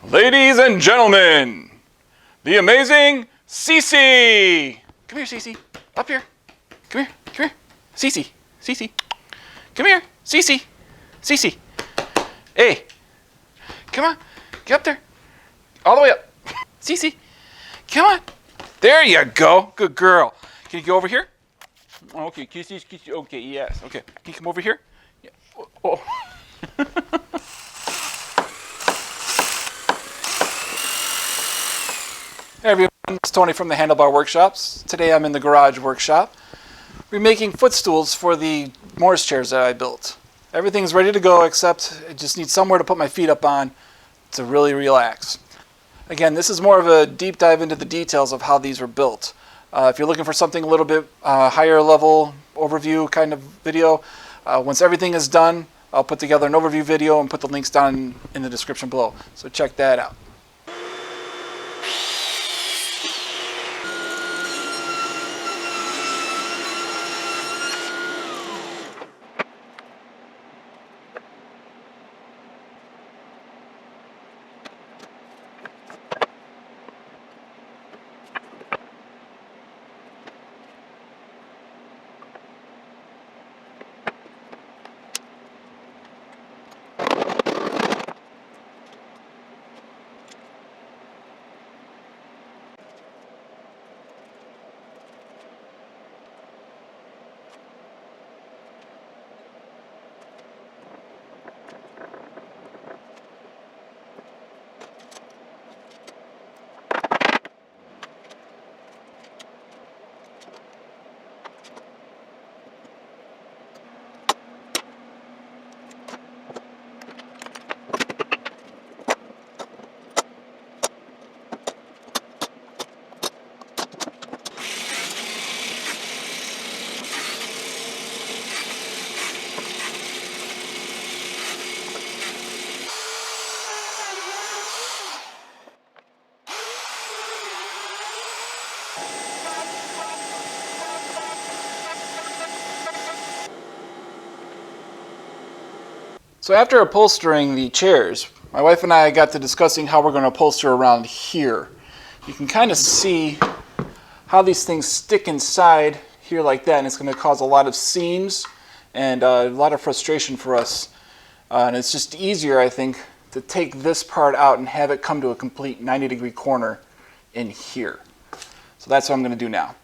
Ladies and gentlemen, the amazing Cece. Come here, Cece. Up here. Come here. Come here. Cece. Cece. Come here. Cece. Cece. Hey. Come on. Get up there. All the way up. Cece. Come on. There you go. Good girl. Can you go over here? Okay. Kissy. Okay. Yes. Okay. Can you come over here? Yeah. Oh. Hey everyone, it's Tony from the Handlebar Workshops. Today I'm in the garage workshop. We're making footstools for the Morris chairs that I built. Everything's ready to go except I just need somewhere to put my feet up on to really relax. Again, this is more of a deep dive into the details of how these were built. If you're looking for something a little bit higher level overview kind of video, once everything is done, I'll put together an overview video and put the links down in the description below. So check that out. So after upholstering the chairs, my wife and I got to discussing how we're going to upholster around here. You can kind of see how these things stick inside here like that, and it's going to cause a lot of seams and a lot of frustration for us. And it's just easier, I think, to take this part out and have it come to a complete 90-degree corner in here. So that's what I'm going to do now.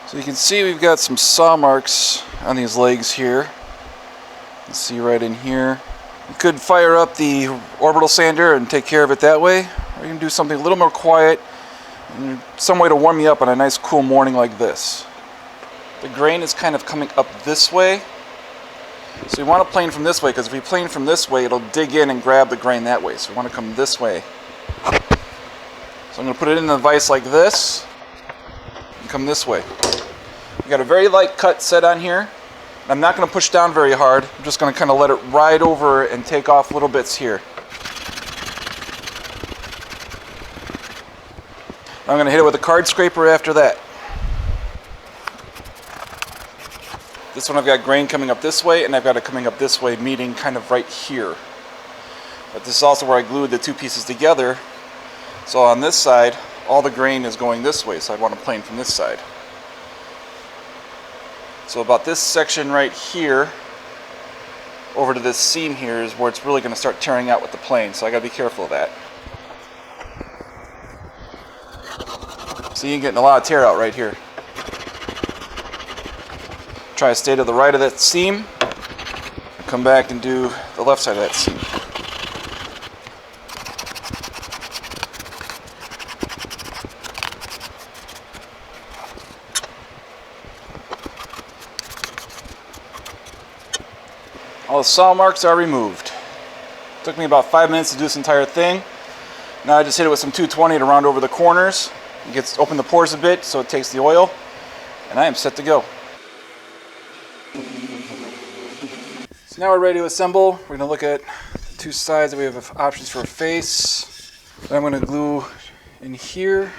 So you can see we've got some saw marks on these legs here. You can see right in here. You could fire up the orbital sander and take care of it that way, or you can do something a little more quiet, and some way to warm you up on a nice cool morning like this. The grain is kind of coming up this way, so you want to plane from this way, because if you plane from this way, it'll dig in and grab the grain that way. So you want to come this way. So I'm going to put it in the vise like this, and come this way. We got a very light cut set on here. I'm not going to push down very hard. I'm just going to kind of let it ride over and take off little bits here. I'm going to hit it with a card scraper after that. This one I've got grain coming up this way, and I've got it coming up this way, meeting kind of right here. But this is also where I glued the two pieces together. So on this side, all the grain is going this way, so I want to plane from this side. So about this section right here, over to this seam here, is where it's really going to start tearing out with the plane, so I got to be careful of that. See, you're getting a lot of tear out right here. Try to stay to the right of that seam, come back and do the left side of that seam. All the saw marks are removed. Took me about 5 minutes to do this entire thing. Now I just hit it with some 220 to round over the corners. It open the pores a bit so it takes the oil, and I am set to go. So now we're ready to assemble. We're going to look at the two sides that we have options for a face. Then I'm going to glue in here.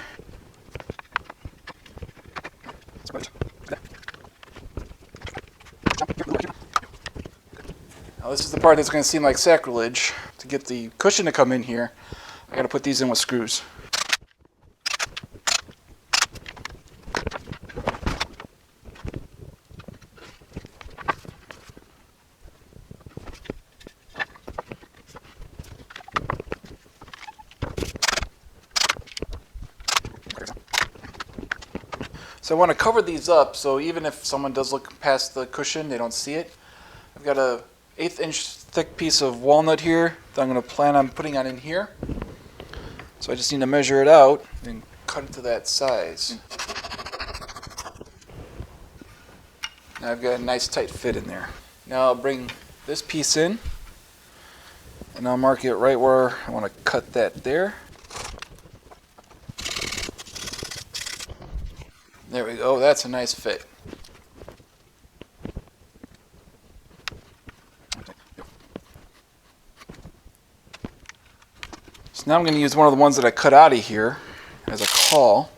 Now this is the part that's going to seem like sacrilege. To get the cushion to come in here, I got to put these in with screws. So I want to cover these up so even if someone does look past the cushion, they don't see it. I've got a 1/8 inch thick piece of walnut here that I'm going to plan on putting on in here. So I just need to measure it out and cut it to that size. Now I've got a nice tight fit in there. Now I'll bring this piece in and I'll mark it right where I want to cut that there. There we go, that's a nice fit. So now I'm going to use one of the ones that I cut out of here as a caul.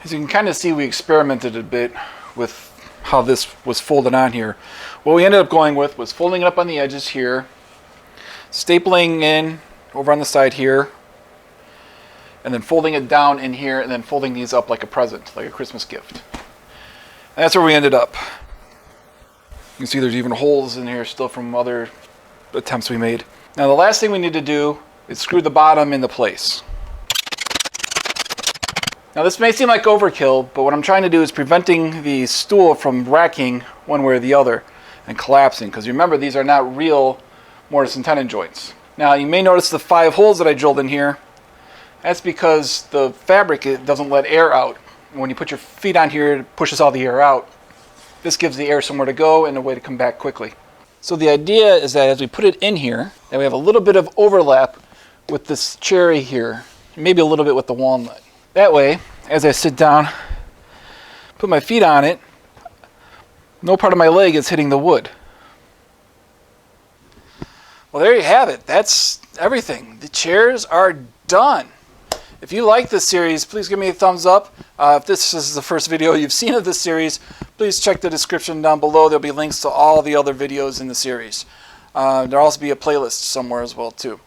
As you can kind of see, we experimented a bit with how this was folded on here. What we ended up going with was folding it up on the edges here, stapling in over on the side here, and then folding it down in here, and then folding these up like a present, like a Christmas gift. And that's where we ended up. You can see there's even holes in here still from other attempts we made. Now the last thing we need to do it screwed the bottom into place. Now this may seem like overkill, but what I'm trying to do is preventing the stool from racking one way or the other and collapsing, because remember, these are not real mortise and tenon joints. Now you may notice the 5 holes that I drilled in here. That's because the fabric, it doesn't let air out. When you put your feet on here, it pushes all the air out. This gives the air somewhere to go and a way to come back quickly. So the idea is that as we put it in here, that we have a little bit of overlap with this cherry here, maybe a little bit with the walnut. That way, as I sit down, put my feet on it, no part of my leg is hitting the wood. Well, there you have it. That's everything. The chairs are done. If you like this series, please give me a thumbs up. If this is the first video you've seen of this series, please check the description down below. There'll be links to all the other videos in the series. There'll also be a playlist somewhere as well too.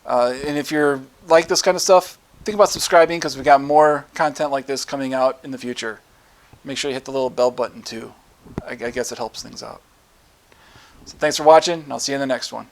And if you're like this kind of stuff, think about subscribing, because we've got more content like this coming out in the future. Make sure you hit the little bell button too. I guess it helps things out. So thanks for watching, and I'll see you in the next one.